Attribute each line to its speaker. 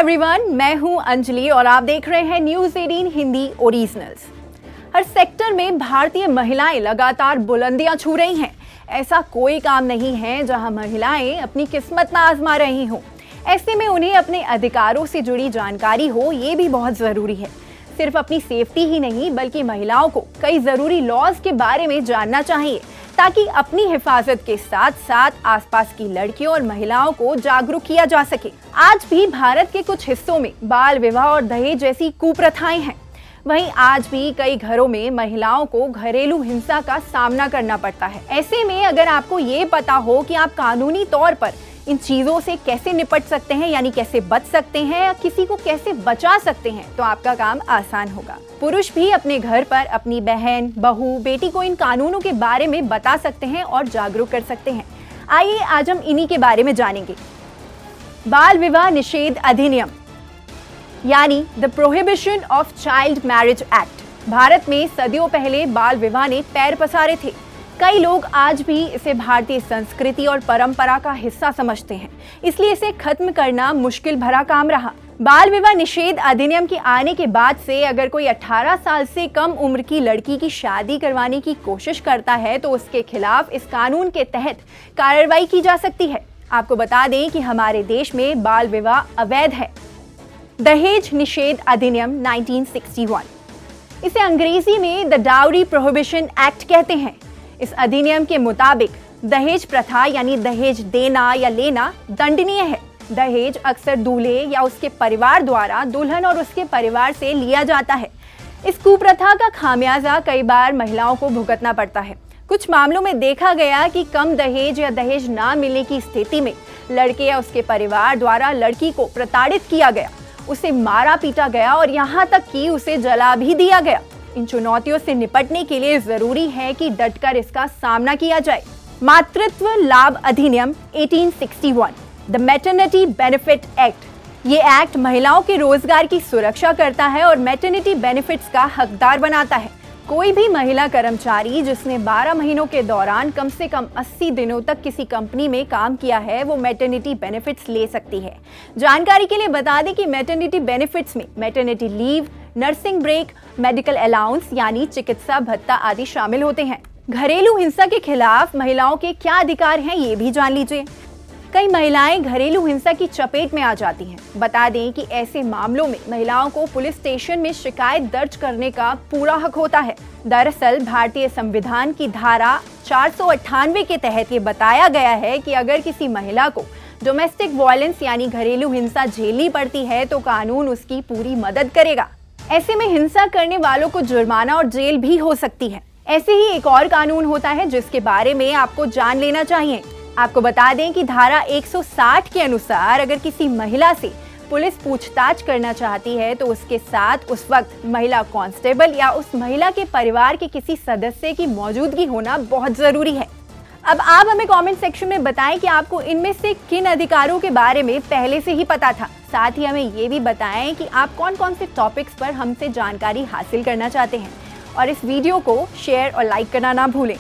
Speaker 1: Everyone, मैं हूं अंजलि और आप देख रहे हैं न्यूज़ 18 हिंदी ओरिजिनल्स। हर सेक्टर में भारतीय महिलाएं लगातार बुलंदियां छू रही हैं। ऐसा कोई काम नहीं है जहां महिलाएं अपनी किस्मत ना आजमा रही हों। ऐसे में उन्हें अपने अधिकारों से जुड़ी जानकारी हो, ये भी बहुत ज़रूरी है। सिर्फ अपनी सेफ्टी ही नहीं बल्कि महिलाओं को कई ज़रूरी लॉज के बारे में जानना चाहिए ताकि अपनी हिफाजत के साथ साथ आसपास की लड़कियों और महिलाओं को जागरूक किया जा सके। आज भी भारत के कुछ हिस्सों में बाल विवाह और दहेज जैसी कुप्रथाएं हैं। वहीं आज भी कई घरों में महिलाओं को घरेलू हिंसा का सामना करना पड़ता है। ऐसे में अगर आपको ये पता हो कि आप कानूनी तौर पर इन चीजों से कैसे निपट सकते हैं, यानी कैसे बच सकते हैं या किसी को कैसे बचा सकते हैं, तो आपका काम आसान होगा। पुरुष भी अपने घर पर अपनी बहन, बहू, बेटी को इन कानूनों के बारे में बता सकते हैं और जागरूक कर सकते हैं। आइए आज हम इन्हीं के बारे में जानेंगे। बाल विवाह निषेध अधिनियम यानी the prohibition of child marriage act. Bharat में सदियों पहले बाल विवाह ने पैर पसारे थे। कई लोग आज भी इसे भारतीय संस्कृति और परंपरा का हिस्सा समझते हैं, इसलिए इसे खत्म करना मुश्किल भरा काम रहा। बाल विवाह निषेध अधिनियम के आने के बाद से अगर कोई 18 साल से कम उम्र की लड़की की शादी करवाने की कोशिश करता है तो उसके खिलाफ इस कानून के तहत कार्रवाई की जा सकती है। आपको बता दें कि हमारे देश में बाल विवाह अवैध है। दहेज निषेध अधिनियम 1961, इसे अंग्रेजी में द डाउरी प्रोहिबिशन एक्ट कहते हैं। इस अधिनियम के मुताबिक दहेज प्रथा यानी दहेज देना या लेना दंडनीय है। दहेज अक्सर दूल्हे या उसके परिवार द्वारा दुल्हन और उसके परिवार से लिया जाता है। इस कुप्रथा का खामियाजा कई बार महिलाओं को भुगतना पड़ता है। कुछ मामलों में देखा गया कि कम दहेज या दहेज ना मिलने की स्थिति में लड़के या उसके परिवार द्वारा लड़की को प्रताड़ित किया गया, उसे मारा पीटा गया और यहाँ तक कि उसे जला भी दिया गया। इन चुनौतियों से निपटने के लिए जरूरी है कि डटकर इसका सामना किया जाए। मातृत्व लाभ अधिनियम 1861, द मैटरनिटी बेनिफिट एक्ट। ये एक्ट महिलाओं के रोजगार की सुरक्षा करता है और मैटरनिटी बेनिफिट्स का हकदार बनाता है। कोई भी महिला कर्मचारी जिसने 12 महीनों के दौरान कम से कम 80 दिनों तक किसी कंपनी में काम किया है, वो मैटरनिटी बेनिफिट्स ले सकती है। जानकारी के लिए बता दें कि मैटरनिटी बेनिफिट्स में maternity leave, nursing break, medical allowance यानी चिकित्सा भत्ता आदि शामिल होते हैं। घरेलू हिंसा के खिलाफ महिलाओं के क्या अधिकार हैं, ये भी जान लीजिए। कई महिलाएं घरेलू हिंसा की चपेट में आ जाती हैं। बता दें कि ऐसे मामलों में महिलाओं को पुलिस स्टेशन में शिकायत दर्ज करने का पूरा हक होता है। दरअसल भारतीय संविधान की धारा 498 के तहत ये बताया गया है कि अगर किसी महिला को डोमेस्टिक वायलेंस यानी घरेलू हिंसा झेलनी पड़ती है तो कानून उसकी पूरी मदद करेगा। ऐसे में हिंसा करने वालों को जुर्माना और जेल भी हो सकती है। ऐसे ही एक और कानून होता है जिसके बारे में आपको जान लेना चाहिए। आपको बता दें कि धारा 160 के अनुसार अगर किसी महिला से पुलिस पूछताछ करना चाहती है तो उसके साथ उस वक्त महिला कांस्टेबल या उस महिला के परिवार के किसी सदस्य की मौजूदगी होना बहुत जरूरी है। अब आप हमें कमेंट सेक्शन में बताएं कि आपको इनमें से किन अधिकारों के बारे में पहले से ही पता था। साथ ही हमें ये भी बताएं कि आप कौन कौन से टॉपिक्स पर हमसे जानकारी हासिल करना चाहते हैं और इस वीडियो को शेयर और लाइक करना ना भूलें।